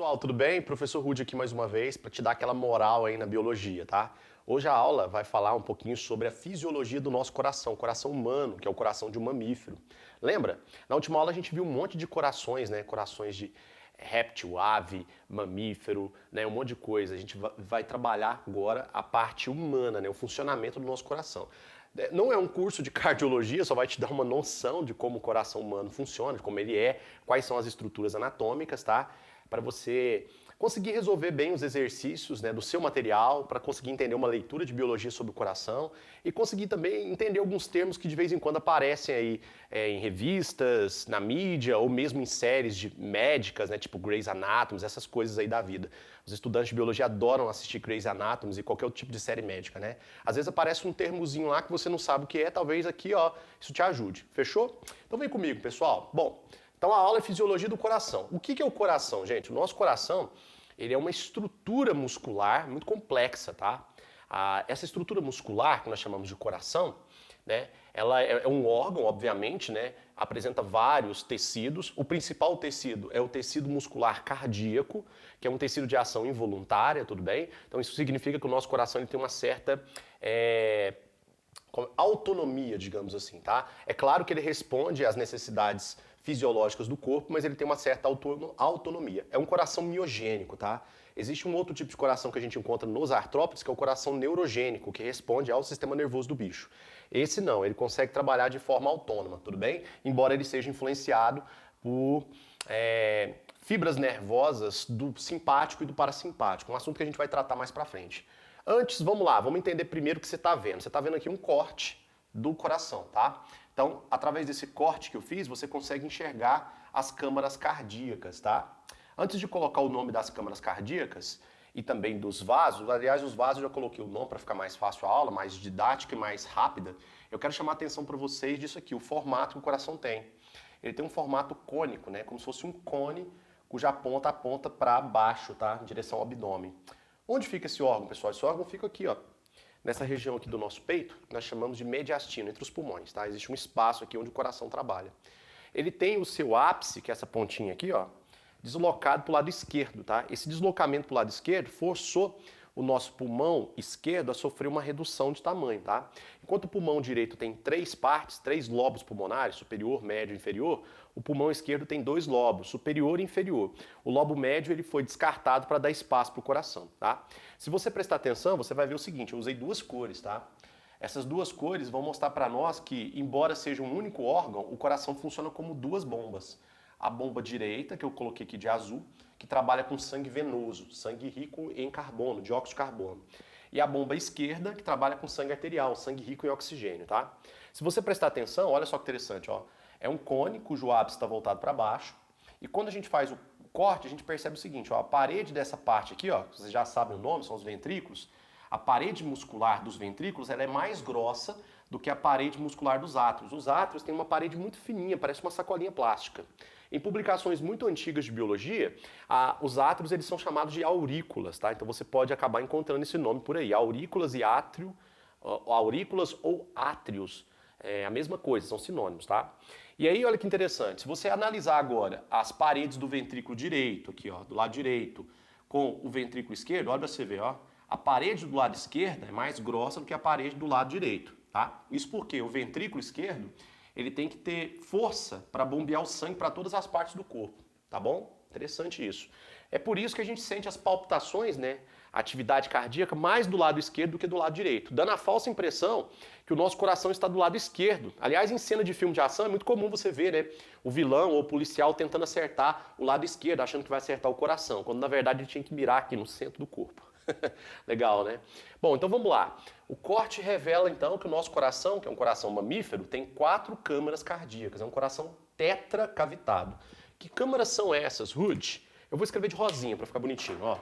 Pessoal, tudo bem? Professor Rude aqui mais uma vez para te dar aquela moral aí na biologia, tá? Hoje a aula vai falar um pouquinho sobre a fisiologia do nosso coração, o coração humano, que é o coração de um mamífero. Lembra? Na última aula a gente viu um monte de corações, né? Corações de réptil, ave, mamífero, né? Um monte de coisa. A gente vai trabalhar agora a parte humana, né? O funcionamento do nosso coração. Não é um curso de cardiologia, só vai te dar uma noção de como o coração humano funciona, de como ele é, quais são as estruturas anatômicas, tá? Para você conseguir resolver bem os exercícios, né, do seu material, para conseguir entender uma leitura de biologia sobre o coração e conseguir também entender alguns termos que de vez em quando aparecem aí em revistas, na mídia ou mesmo em séries médicas, né, tipo Grey's Anatomy, essas coisas aí da vida. Os estudantes de biologia adoram assistir Grey's Anatomy e qualquer outro tipo de série médica, né? Às vezes aparece um termozinho lá que você não sabe o que é, talvez aqui, ó, isso te ajude. Fechou? Então vem comigo, pessoal. Bom, então a aula é fisiologia do coração. O que é o coração, gente? O nosso coração, ele é uma estrutura muscular muito complexa, tá? Essa estrutura muscular, que nós chamamos de coração, né? Ela é um órgão, obviamente, né? Apresenta vários tecidos. O principal tecido é o tecido muscular cardíaco, que é um tecido de ação involuntária, tudo bem? Então isso significa que o nosso coração ele tem uma certa autonomia, digamos assim, tá? É claro que ele responde às necessidades fisiológicas do corpo, mas ele tem uma certa autonomia. É um coração miogênico, tá? Existe um outro tipo de coração que a gente encontra nos artrópodes, que é o coração neurogênico, que responde ao sistema nervoso do bicho. Esse não, ele consegue trabalhar de forma autônoma, tudo bem? Embora ele seja influenciado por fibras nervosas do simpático e do parasimpático, um assunto que a gente vai tratar mais pra frente. Antes, vamos lá, vamos entender primeiro o que você está vendo. Você está vendo aqui um corte do coração, tá? Então, através desse corte que eu fiz, você consegue enxergar as câmaras cardíacas, tá? Antes de colocar o nome das câmaras cardíacas e também dos vasos, aliás, os vasos eu já coloquei o nome para ficar mais fácil a aula, mais didática e mais rápida, eu quero chamar a atenção para vocês disso aqui, o formato que o coração tem. Ele tem um formato cônico, né? Como se fosse um cone cuja ponta aponta para baixo, tá? Em direção ao abdômen. Onde fica esse órgão, pessoal? Esse órgão fica aqui, ó, nessa região aqui do nosso peito, nós chamamos de mediastino, entre os pulmões, tá? Existe um espaço aqui onde o coração trabalha. Ele tem o seu ápice, que é essa pontinha aqui, ó, deslocado para o lado esquerdo, tá? Esse deslocamento para o lado esquerdo forçou o nosso pulmão esquerdo a sofrer uma redução de tamanho, tá? Enquanto o pulmão direito tem três partes, três lobos pulmonares, superior, médio e inferior, o pulmão esquerdo tem dois lobos, superior e inferior. O lobo médio ele foi descartado para dar espaço para o coração, tá? Se você prestar atenção, você vai ver o seguinte, eu usei duas cores, tá? Essas duas cores vão mostrar para nós que, embora seja um único órgão, o coração funciona como duas bombas. A bomba direita, que eu coloquei aqui de azul, que trabalha com sangue venoso, sangue rico em carbono, dióxido de carbono. E a bomba esquerda, que trabalha com sangue arterial, sangue rico em oxigênio, tá? Se você prestar atenção, olha só que interessante, ó. É um cone cujo ápice está voltado para baixo. E quando a gente faz o corte, a gente percebe o seguinte, ó, a parede dessa parte aqui, ó, vocês já sabem o nome, são os ventrículos. A parede muscular dos ventrículos ela é mais grossa do que a parede muscular dos átrios. Os átrios têm uma parede muito fininha, parece uma sacolinha plástica. Em publicações muito antigas de biologia, os átrios eles são chamados de aurículas, tá? Então você pode acabar encontrando esse nome por aí. Aurículas e átrio, aurículas ou átrios, é a mesma coisa, são sinônimos, tá? E aí, olha que interessante, se você analisar agora as paredes do ventrículo direito, aqui ó, do lado direito, com o ventrículo esquerdo, olha pra você ver, ó, a parede do lado esquerdo é mais grossa do que a parede do lado direito, tá? Isso porque o ventrículo esquerdo, ele tem que ter força para bombear o sangue para todas as partes do corpo, tá bom? Interessante isso. É por isso que a gente sente as palpitações, né? A atividade cardíaca mais do lado esquerdo do que do lado direito, dando a falsa impressão que o nosso coração está do lado esquerdo. Aliás, em cena de filme de ação é muito comum você ver, né? O vilão ou o policial tentando acertar o lado esquerdo, achando que vai acertar o coração, quando na verdade ele tinha que mirar aqui no centro do corpo. Legal, né? Bom, então vamos lá. O corte revela então que o nosso coração, que é um coração mamífero, tem 4 câmaras cardíacas. É um coração tetracavitado. Que câmaras são essas, Rude? Eu vou escrever de rosinha para ficar bonitinho, ó.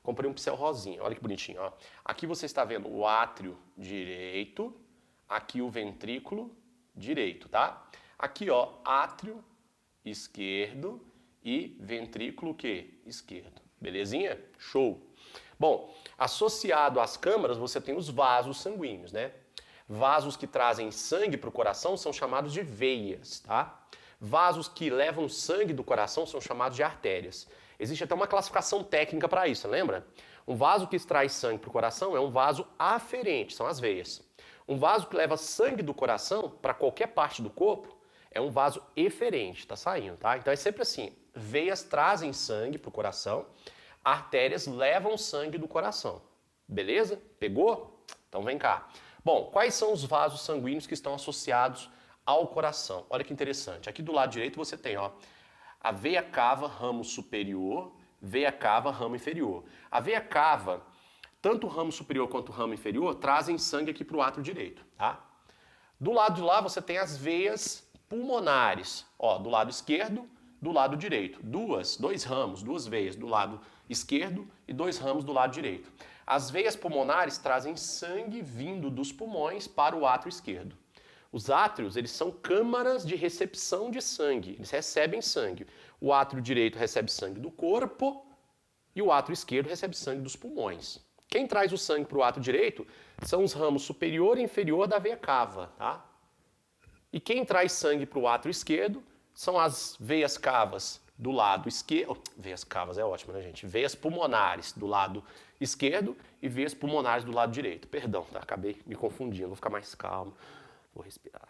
Comprei um pincel rosinha, olha que bonitinho, ó. Aqui você está vendo o átrio direito, aqui o ventrículo direito, tá? Aqui, ó, átrio esquerdo e ventrículo o quê? Esquerdo. Belezinha? Show! Bom, associado às câmaras você tem os vasos sanguíneos, né? Vasos que trazem sangue para o coração são chamados de veias, tá? Vasos que levam sangue do coração são chamados de artérias. Existe até uma classificação técnica para isso, lembra? Um vaso que extrai sangue para o coração é um vaso aferente, são as veias. Um vaso que leva sangue do coração para qualquer parte do corpo é um vaso eferente, tá saindo, tá? Então é sempre assim, veias trazem sangue para o coração, artérias levam sangue do coração. Beleza? Pegou? Então vem cá. Bom, quais são os vasos sanguíneos que estão associados ao coração? Olha que interessante. Aqui do lado direito você tem, ó, a veia cava, ramo superior, veia cava, ramo inferior. A veia cava, tanto o ramo superior quanto o ramo inferior, trazem sangue aqui para o átrio direito, tá? Do lado de lá você tem as veias pulmonares, ó, do lado esquerdo, do lado direito. Dois ramos, duas veias do lado esquerdo e dois ramos do lado direito. As veias pulmonares trazem sangue vindo dos pulmões para o átrio esquerdo. Os átrios, eles são câmaras de recepção de sangue, eles recebem sangue. O átrio direito recebe sangue do corpo e o átrio esquerdo recebe sangue dos pulmões. Quem traz o sangue para o átrio direito são os ramos superior e inferior da veia cava, tá? E quem traz sangue para o átrio esquerdo são as veias cavas do lado esquerdo. Veias cavas é ótimo, né, gente? Veias pulmonares do lado esquerdo e veias pulmonares do lado direito. Perdão, tá? Acabei me confundindo, vou ficar mais calmo. Vou respirar.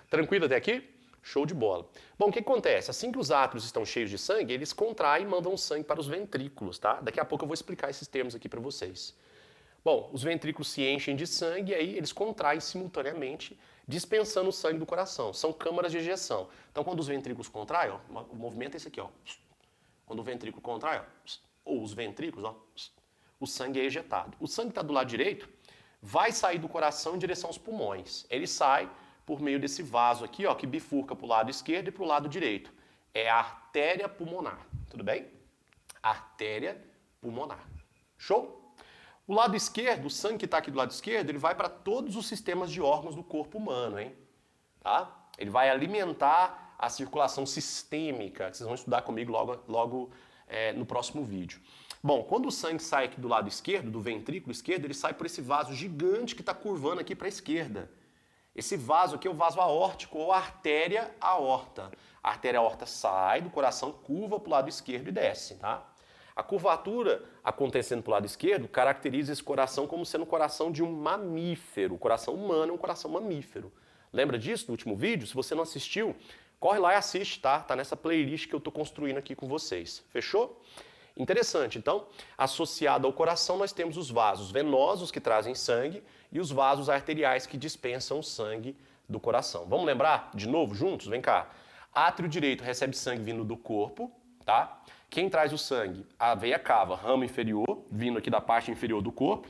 Tranquilo até aqui? Show de bola. Bom, o que acontece? Assim que os átrios estão cheios de sangue, eles contraem e mandam sangue para os ventrículos, tá? Daqui a pouco eu vou explicar esses termos aqui para vocês. Bom, os ventrículos se enchem de sangue e aí eles contraem simultaneamente, dispensando o sangue do coração. São câmaras de ejeção. Então, quando os ventrículos contraem, ó, o movimento é esse aqui, ó. Quando o ventrículo contrai, ó, ou os ventrículos, ó, o sangue é ejetado. O sangue está do lado direito, vai sair do coração em direção aos pulmões. Ele sai por meio desse vaso aqui, ó, que bifurca para o lado esquerdo e para o lado direito. É a artéria pulmonar, tudo bem? Artéria pulmonar. Show? O lado esquerdo, o sangue que está aqui do lado esquerdo, ele vai para todos os sistemas de órgãos do corpo humano, hein? Tá? Ele vai alimentar a circulação sistêmica, que vocês vão estudar comigo logo no próximo vídeo. Bom, quando o sangue sai aqui do lado esquerdo, do ventrículo esquerdo, ele sai por esse vaso gigante que está curvando aqui para a esquerda. Esse vaso aqui é o vaso aórtico ou artéria aorta. A artéria aorta sai do coração, curva para o lado esquerdo e desce, tá? A curvatura acontecendo para o lado esquerdo caracteriza esse coração como sendo o coração de um mamífero. O coração humano é um coração mamífero. Lembra disso no último vídeo? Se você não assistiu, corre lá e assiste, tá? Tá nessa playlist que eu estou construindo aqui com vocês. Fechou? Interessante. Então, associado ao coração, nós temos os vasos venosos que trazem sangue e os vasos arteriais que dispensam o sangue do coração. Vamos lembrar de novo juntos? Vem cá. Átrio direito recebe sangue vindo do corpo, tá? Quem traz o sangue? A veia cava, ramo inferior, vindo aqui da parte inferior do corpo,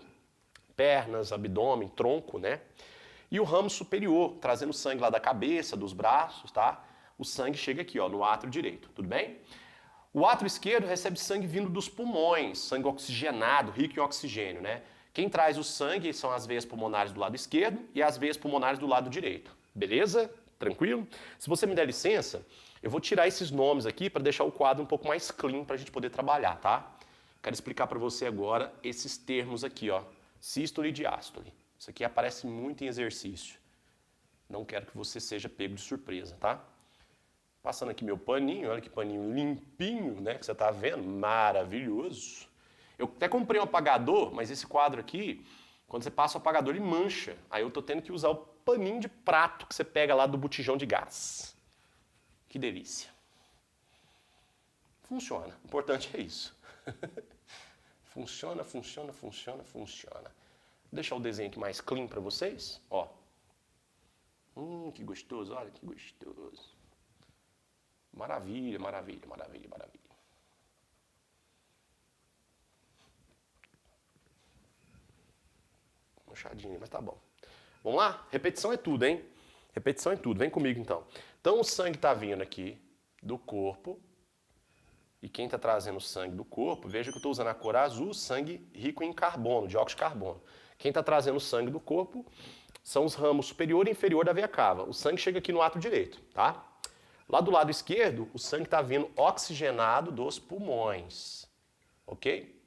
pernas, abdômen, tronco, né? E o ramo superior, trazendo sangue lá da cabeça, dos braços, tá? O sangue chega aqui, ó, no átrio direito, tudo bem? O átrio esquerdo recebe sangue vindo dos pulmões, sangue oxigenado, rico em oxigênio, né? Quem traz o sangue são as veias pulmonares do lado esquerdo e as veias pulmonares do lado direito. Beleza? Tranquilo? Se você me der licença, eu vou tirar esses nomes aqui para deixar o quadro um pouco mais clean para a gente poder trabalhar, tá? Quero explicar para você agora esses termos aqui, ó. Sístole e diástole. Isso aqui aparece muito em exercício. Não quero que você seja pego de surpresa, tá? Passando aqui meu paninho, olha que paninho limpinho, né? Que você tá vendo, maravilhoso. Eu até comprei um apagador, mas esse quadro aqui, quando você passa o apagador, ele mancha. Aí eu tô tendo que usar o paninho de prato que você pega lá do botijão de gás. Que delícia. Funciona. O importante é isso. Funciona, funciona, funciona, funciona. Vou deixar o desenho aqui mais clean para vocês. Ó. Que gostoso, olha que gostoso. Maravilha, maravilha, maravilha, maravilha. Manchadinho, mas tá bom. Vamos lá? Repetição é tudo, hein? Repetição é tudo. Vem comigo então. Então o sangue está vindo aqui do corpo. E quem está trazendo o sangue do corpo, veja que eu estou usando a cor azul, sangue rico em carbono, dióxido de carbono. Quem está trazendo o sangue do corpo são os ramos superior e inferior da veia cava. O sangue chega aqui no átrio direito, tá? Lá do lado esquerdo, o sangue está vindo oxigenado dos pulmões, ok?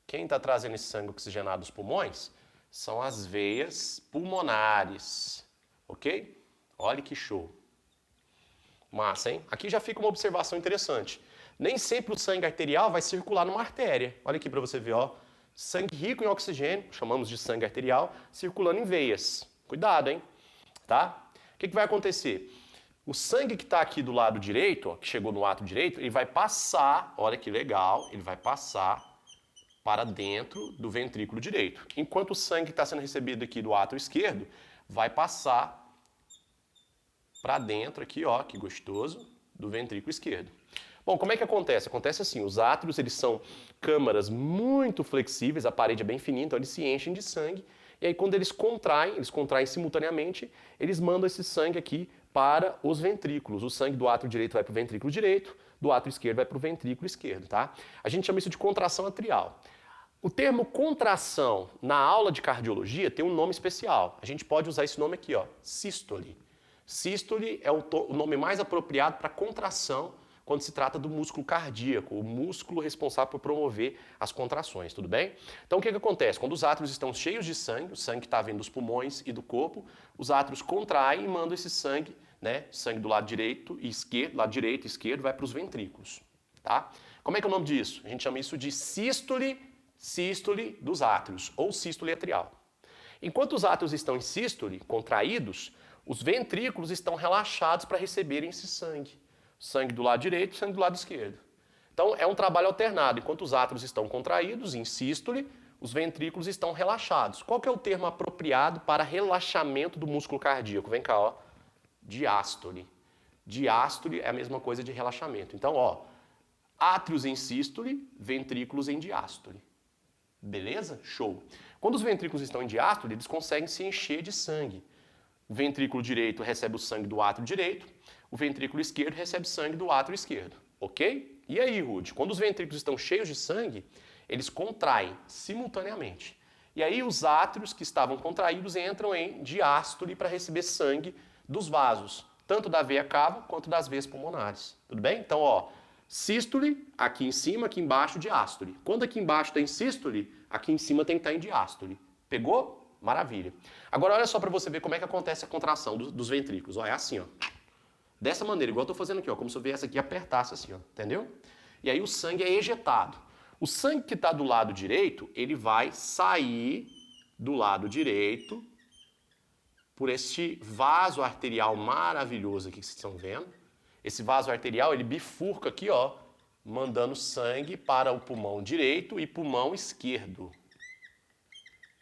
Quem está trazendo esse sangue oxigenado dos pulmões são as veias pulmonares, ok? Olha que show. Massa, hein? Aqui já fica uma observação interessante. Nem sempre o sangue arterial vai circular numa artéria. Olha aqui para você ver, ó. Sangue rico em oxigênio, chamamos de sangue arterial, circulando em veias. Cuidado, hein? Tá? O que vai acontecer? O sangue que está aqui do lado direito, ó, que chegou no ato direito, ele vai passar, olha que legal, ele vai passar para dentro do ventrículo direito. Enquanto o sangue que está sendo recebido aqui do átrio esquerdo vai passar para dentro aqui, ó, que gostoso, do ventrículo esquerdo. Bom, como é que acontece? Acontece assim, os átrios, eles são câmaras muito flexíveis, a parede é bem fininha, então eles se enchem de sangue, e aí quando eles contraem simultaneamente, eles mandam esse sangue aqui para os ventrículos. O sangue do átrio direito vai para o ventrículo direito, do átrio esquerdo vai para o ventrículo esquerdo, tá? A gente chama isso de contração atrial. O termo contração na aula de cardiologia tem um nome especial. A gente pode usar esse nome aqui, ó, sístole. Sístole é o nome mais apropriado para contração quando se trata do músculo cardíaco, o músculo responsável por promover as contrações, tudo bem? Então o que acontece? Quando os átrios estão cheios de sangue, o sangue que está vindo dos pulmões e do corpo, os átrios contraem e mandam esse sangue, né, sangue do lado direito e esquerdo, lado direito e esquerdo, vai para os ventrículos, tá? Como é que é o nome disso? A gente chama isso de sístole dos átrios, ou sístole atrial. Enquanto os átrios estão em sístole, contraídos, os ventrículos estão relaxados para receberem esse sangue. Sangue do lado direito e sangue do lado esquerdo. Então é um trabalho alternado. Enquanto os átrios estão contraídos, em sístole, os ventrículos estão relaxados. Qual que é o termo apropriado para relaxamento do músculo cardíaco? Vem cá, ó. Diástole. Diástole é a mesma coisa de relaxamento. Então, ó, átrios em sístole, ventrículos em diástole. Beleza? Show. Quando os ventrículos estão em diástole, eles conseguem se encher de sangue. O ventrículo direito recebe o sangue do átrio direito, o ventrículo esquerdo recebe sangue do átrio esquerdo. Ok? E aí, Rude? Quando os ventrículos estão cheios de sangue, eles contraem simultaneamente. E aí os átrios que estavam contraídos entram em diástole para receber sangue dos vasos, tanto da veia cava quanto das veias pulmonares. Tudo bem? Então, ó, sístole, aqui em cima, aqui embaixo, diástole. Quando aqui embaixo está em sístole, aqui em cima tem que estar em diástole. Pegou? Maravilha. Agora olha só para você ver como é que acontece a contração dos ventrículos. Ó, é assim, ó. Dessa maneira, igual eu estou fazendo aqui, ó, como se eu viesse aqui e apertasse assim, ó, entendeu? E aí o sangue é ejetado. O sangue que está do lado direito, ele vai sair do lado direito por este vaso arterial maravilhoso aqui que vocês estão vendo. Esse vaso arterial, ele bifurca aqui, ó, mandando sangue para o pulmão direito e pulmão esquerdo.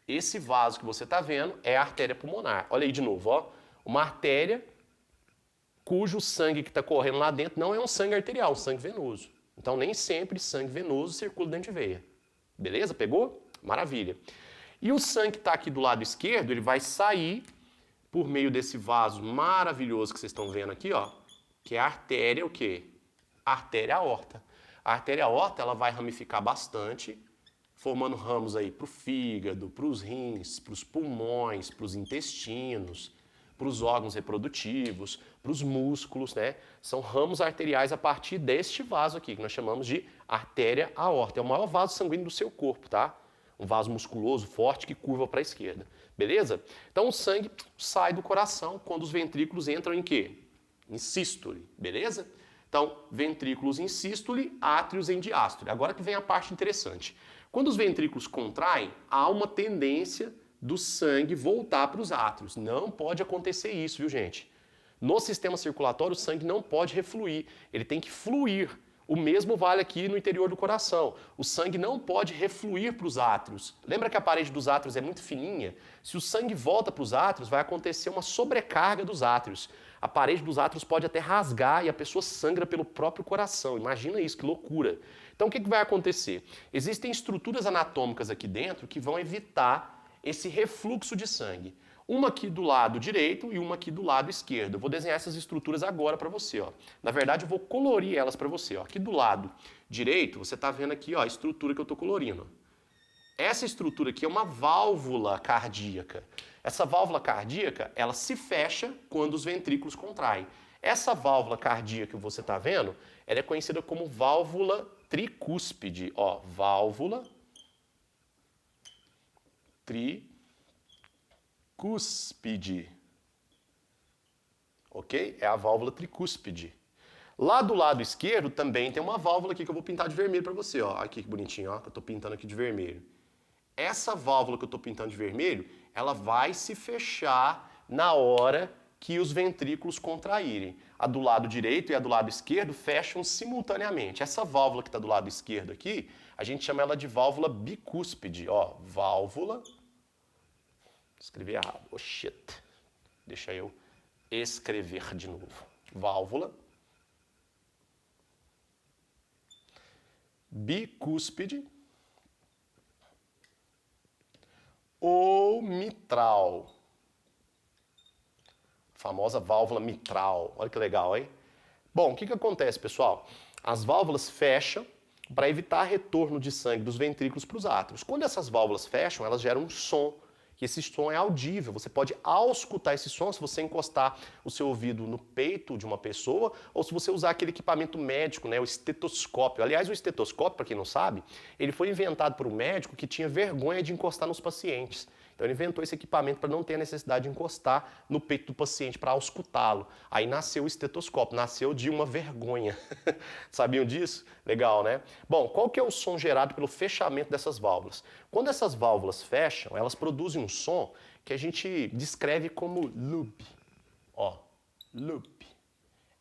Esse vaso que você está vendo é a artéria pulmonar. Olha aí de novo, ó. Uma artéria cujo sangue que está correndo lá dentro não é um sangue arterial, um sangue venoso. Então nem sempre sangue venoso circula dentro de veia. Beleza? Pegou? Maravilha. E o sangue que está aqui do lado esquerdo, ele vai sair por meio desse vaso maravilhoso que vocês estão vendo aqui, ó, que é a artéria o quê? A artéria aorta. A artéria aorta, ela vai ramificar bastante, formando ramos aí para o fígado, para os rins, para os pulmões, para os intestinos, para os órgãos reprodutivos, para os músculos, né? São ramos arteriais a partir deste vaso aqui, que nós chamamos de artéria aorta. É o maior vaso sanguíneo do seu corpo, tá? Um vaso musculoso, forte, que curva para a esquerda. Beleza? Então o sangue sai do coração quando os ventrículos entram em quê? Em sístole. Beleza? Então, ventrículos em sístole, átrios em diástole. Agora que vem a parte interessante. Quando os ventrículos contraem, há uma tendência do sangue voltar para os átrios. Não pode acontecer isso, viu, gente? No sistema circulatório, o sangue não pode refluir. Ele tem que fluir. O mesmo vale aqui no interior do coração. O sangue não pode refluir para os átrios. Lembra que a parede dos átrios é muito fininha? Se o sangue volta para os átrios, vai acontecer uma sobrecarga dos átrios. A parede dos átrios pode até rasgar e a pessoa sangra pelo próprio coração. Imagina isso, que loucura. Então o que vai acontecer? Existem estruturas anatômicas aqui dentro que vão evitar esse refluxo de sangue. Uma aqui do lado direito e uma aqui do lado esquerdo. Eu vou desenhar essas estruturas agora para você, ó. Na verdade, eu vou colorir elas para você, ó. Aqui do lado direito, você está vendo aqui, ó, a estrutura que eu estou colorindo. Essa estrutura aqui é uma válvula cardíaca. Essa válvula cardíaca, ela se fecha quando os ventrículos contraem. Essa válvula cardíaca que você está vendo, ela é conhecida como válvula tricúspide, ó, válvula tricúspide. Ok? É a válvula tricúspide. Lá do lado esquerdo também tem uma válvula aqui que eu vou pintar de vermelho para você, ó. Aqui que bonitinho, ó, que eu estou pintando aqui de vermelho. Essa válvula que eu estou pintando de vermelho, ela vai se fechar na hora que os ventrículos contraírem. A do lado direito e a do lado esquerdo fecham simultaneamente. Essa válvula que está do lado esquerdo aqui, a gente chama ela de válvula bicúspide, ó. Válvula... Escrevi errado. Oh, shit. Deixa eu escrever de novo. Válvula bicúspide ou mitral. A famosa válvula mitral. Olha que legal, hein? Bom, o que acontece, pessoal? As válvulas fecham para evitar retorno de sangue dos ventrículos para os átrios. Quando essas válvulas fecham, elas geram um som. Que esse som é audível, você pode auscultar esse som se você encostar o seu ouvido no peito de uma pessoa ou se você usar aquele equipamento médico, né, o estetoscópio. Aliás, o estetoscópio, para quem não sabe, ele foi inventado por um médico que tinha vergonha de encostar nos pacientes. Então ele inventou esse equipamento para não ter a necessidade de encostar no peito do paciente para auscultá-lo. Aí nasceu o estetoscópio, nasceu de uma vergonha. Sabiam disso? Legal, né? Bom, qual que é o som gerado pelo fechamento dessas válvulas? Quando essas válvulas fecham, elas produzem um som que a gente descreve como loop. Ó, loop.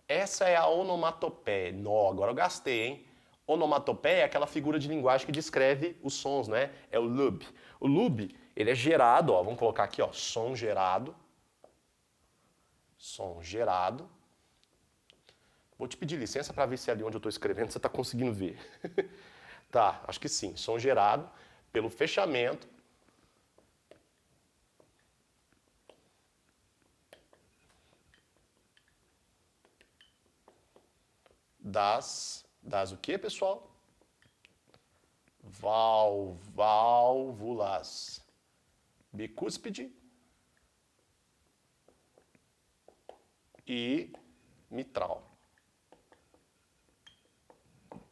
Essa é a onomatopeia. Nó, agora eu gastei, hein? Onomatopeia é aquela figura de linguagem que descreve os sons, né? É o loop. O loop, ele é gerado, ó, vamos colocar aqui, ó, som gerado. Som gerado. Vou te pedir licença para ver se ali onde eu estou escrevendo você está conseguindo ver. Tá, acho que sim. Som gerado pelo fechamento das o que, pessoal? Válvulas bicúspide e mitral.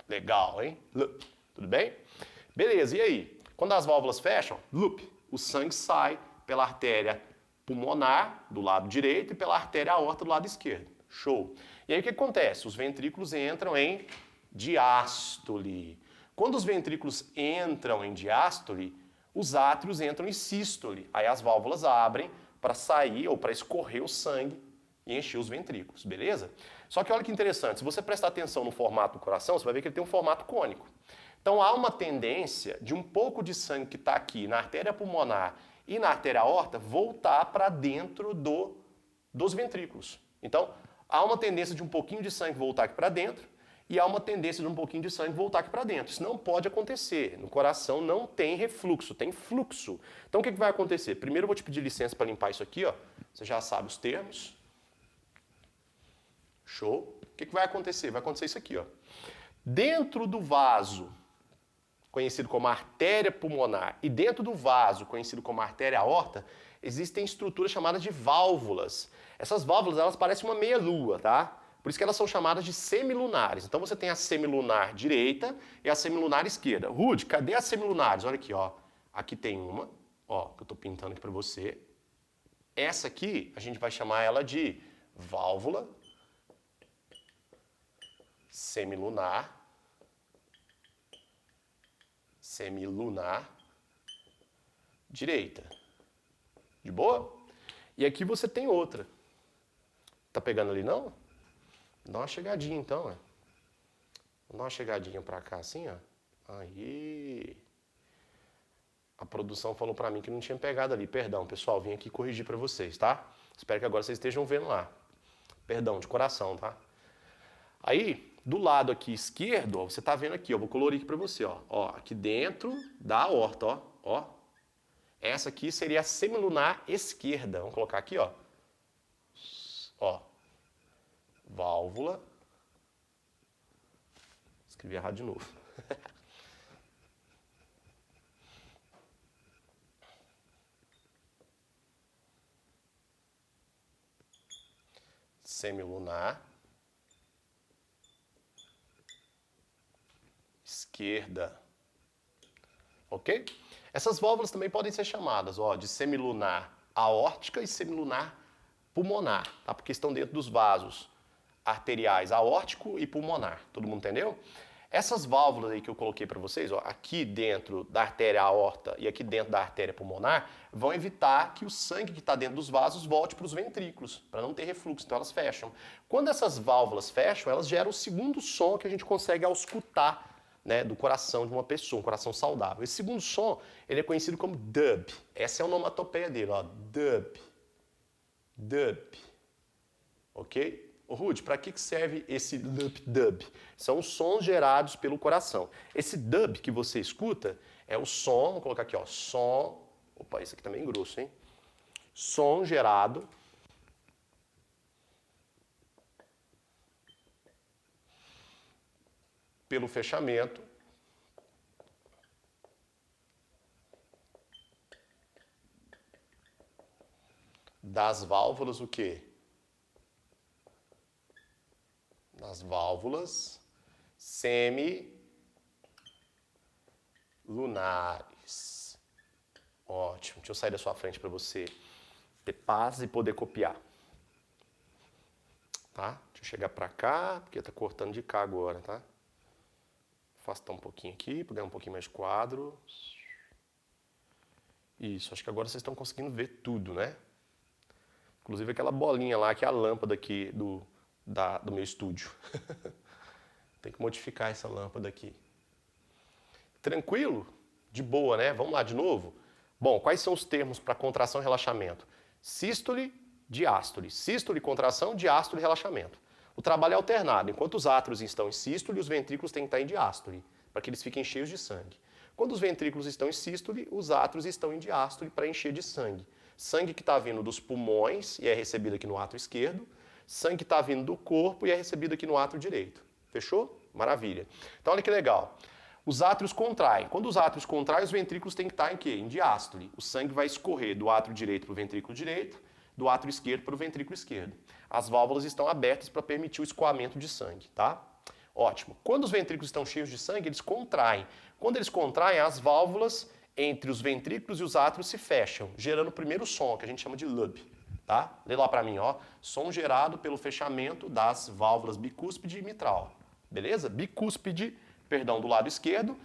Legal, hein? Loop. Tudo bem? Beleza, e aí? Quando as válvulas fecham, loop, o sangue sai pela artéria pulmonar do lado direito e pela artéria aorta do lado esquerdo. Show. E aí o que acontece? Os ventrículos entram em diástole. Quando os ventrículos entram em diástole, os átrios entram em sístole. Aí as válvulas abrem para sair ou para escorrer o sangue e encher os ventrículos, beleza? Só que olha que interessante, se você prestar atenção no formato do coração, você vai ver que ele tem um formato cônico. Então há uma tendência de um pouco de sangue que está aqui na artéria pulmonar e na artéria aorta voltar para dentro dos ventrículos. Então há uma tendência de um pouquinho de sangue voltar aqui para dentro e há uma tendência de um pouquinho de sangue voltar aqui para dentro. Isso não pode acontecer. No coração não tem refluxo, tem fluxo. Então o que vai acontecer? Primeiro eu vou te pedir licença para limpar isso aqui, ó. Você já sabe os termos. Show? O que vai acontecer? Vai acontecer isso aqui, ó. Dentro do vaso, conhecido como artéria pulmonar, e dentro do vaso, conhecido como artéria aorta, existem estruturas chamadas de válvulas. Essas válvulas, elas parecem uma meia-lua, tá? Por isso que elas são chamadas de semilunares. Então você tem a semilunar direita e a semilunar esquerda. Rude, cadê as semilunares? Olha aqui, ó. Aqui tem uma, ó, que eu tô pintando aqui para você. Essa aqui, a gente vai chamar ela de válvula semilunar direita. De boa? E aqui você tem outra. Tá pegando ali não? Dá uma chegadinha então, ó. Dá uma chegadinha pra cá assim, ó. Aí. A produção falou pra mim que não tinha pegado ali. Perdão, pessoal, vim aqui corrigir pra vocês, tá? Espero que agora vocês estejam vendo lá. Perdão, de coração, tá? Aí, do lado aqui esquerdo, ó, você tá vendo aqui, ó, vou colorir aqui pra você, ó. Ó, aqui dentro da aorta, ó. Ó. Essa aqui seria a semilunar esquerda. Vamos colocar aqui, ó. Ó. Válvula. Escrevi errado de novo. Semilunar esquerda. Ok? Essas válvulas também podem ser chamadas, ó, de semilunar aórtica e semilunar pulmonar, tá? Porque estão dentro dos vasos arteriais aórtico e pulmonar. Todo mundo entendeu? Essas válvulas aí que eu coloquei para vocês, ó, aqui dentro da artéria aorta e aqui dentro da artéria pulmonar, vão evitar que o sangue que está dentro dos vasos volte para os ventrículos, para não ter refluxo, então elas fecham. Quando essas válvulas fecham, elas geram o segundo som que a gente consegue auscultar, né, do coração de uma pessoa, um coração saudável. Esse segundo som, ele é conhecido como dub. Essa é a onomatopeia dele, ó, dub. Dub. Ok? Ô, Ruth, para que serve esse dub? São os sons gerados pelo coração. Esse dub que você escuta é o som, vou colocar aqui, ó, som, opa, esse aqui também é grosso, hein? Som gerado pelo fechamento das válvulas, o quê? Das válvulas semilunares. Ótimo. Deixa eu sair da sua frente para você ter paz e poder copiar. Tá? Deixa eu chegar para cá, porque tá cortando de cá agora, tá? Afastar um pouquinho aqui, para ganhar um pouquinho mais de quadro. Isso, acho que agora vocês estão conseguindo ver tudo, né? Inclusive aquela bolinha lá, que é a lâmpada aqui do meu estúdio. Tem que modificar essa lâmpada aqui. Tranquilo? De boa, né? Vamos lá de novo? Bom, quais são os termos para contração e relaxamento? Sístole, diástole. Sístole, contração, diástole, relaxamento. O trabalho é alternado. Enquanto os átrios estão em sístole, os ventrículos têm que estar em diástole, para que eles fiquem cheios de sangue. Quando os ventrículos estão em sístole, os átrios estão em diástole para encher de sangue. Sangue que está vindo dos pulmões e é recebido aqui no átrio esquerdo. Sangue que está vindo do corpo e é recebido aqui no átrio direito. Fechou? Maravilha. Então olha que legal. Os átrios contraem. Quando os átrios contraem, os ventrículos têm que estar em quê? Em diástole. O sangue vai escorrer do átrio direito para o ventrículo direito, do átrio esquerdo para o ventrículo esquerdo. As válvulas estão abertas para permitir o escoamento de sangue, tá? Ótimo. Quando os ventrículos estão cheios de sangue, eles contraem. Quando eles contraem, as válvulas entre os ventrículos e os átrios se fecham, gerando o primeiro som, que a gente chama de lub. Tá? Lê lá para mim, ó. Som gerado pelo fechamento das válvulas bicúspide e mitral. Beleza? Bicúspide, perdão, do lado esquerdo,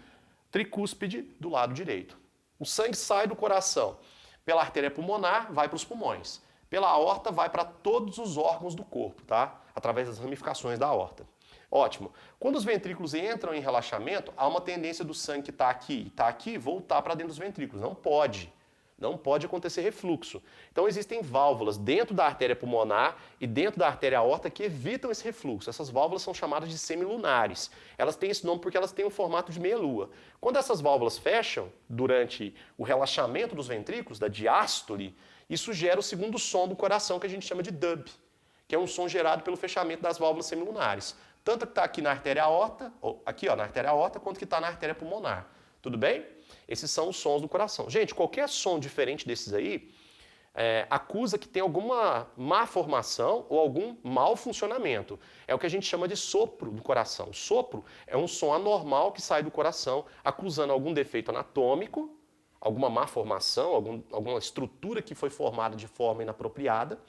tricúspide do lado direito. O sangue sai do coração pela artéria pulmonar, vai para os pulmões. Pela aorta, vai para todos os órgãos do corpo, tá? Através das ramificações da aorta. Ótimo. Quando os ventrículos entram em relaxamento, há uma tendência do sangue que está aqui e está aqui voltar para dentro dos ventrículos. Não pode. Não pode acontecer refluxo. Então existem válvulas dentro da artéria pulmonar e dentro da artéria aorta que evitam esse refluxo. Essas válvulas são chamadas de semilunares. Elas têm esse nome porque elas têm um formato de meia-lua. Quando essas válvulas fecham durante o relaxamento dos ventrículos, da diástole, isso gera o segundo som do coração que a gente chama de dub, que é um som gerado pelo fechamento das válvulas semilunares. Tanto que está aqui na artéria aorta, ou aqui ó, na artéria aorta, quanto que está na artéria pulmonar. Tudo bem? Esses são os sons do coração. Gente, qualquer som diferente desses aí acusa que tem alguma má formação ou algum mau funcionamento. É o que a gente chama de sopro do coração. Sopro é um som anormal que sai do coração, acusando algum defeito anatômico, alguma má formação, alguma estrutura que foi formada de forma inapropriada,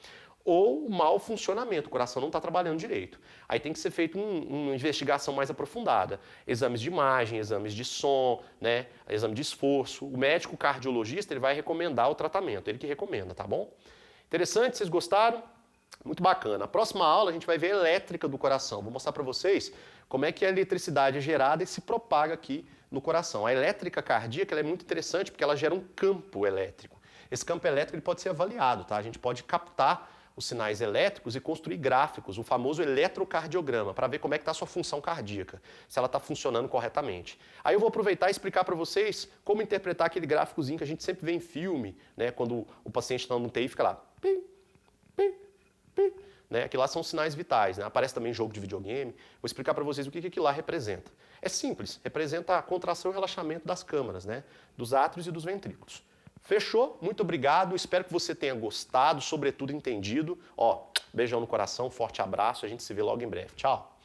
ou mau funcionamento, o coração não está trabalhando direito. Aí tem que ser feita uma investigação mais aprofundada. Exames de imagem, exames de som, né, exame de esforço. O médico cardiologista ele vai recomendar o tratamento, ele que recomenda, tá bom? Interessante, vocês gostaram? Muito bacana. Na próxima aula a gente vai ver a elétrica do coração. Vou mostrar para vocês como é que a eletricidade é gerada e se propaga aqui no coração. A elétrica cardíaca ela é muito interessante porque ela gera um campo elétrico. Esse campo elétrico ele pode ser avaliado, tá? A gente pode captar os sinais elétricos e construir gráficos, o famoso eletrocardiograma, para ver como é que está a sua função cardíaca, se ela está funcionando corretamente. Aí eu vou aproveitar e explicar para vocês como interpretar aquele gráficozinho que a gente sempre vê em filme, né, quando o paciente está no UTI fica lá, pim, pim, pim, né, aquilo lá são sinais vitais, né, aparece também em jogo de videogame. Vou explicar para vocês o que aquilo lá representa. É simples, representa a contração e relaxamento das câmaras, né, dos átrios e dos ventrículos. Fechou? Muito obrigado, espero que você tenha gostado, sobretudo entendido. Ó, beijão no coração, forte abraço, a gente se vê logo em breve. Tchau!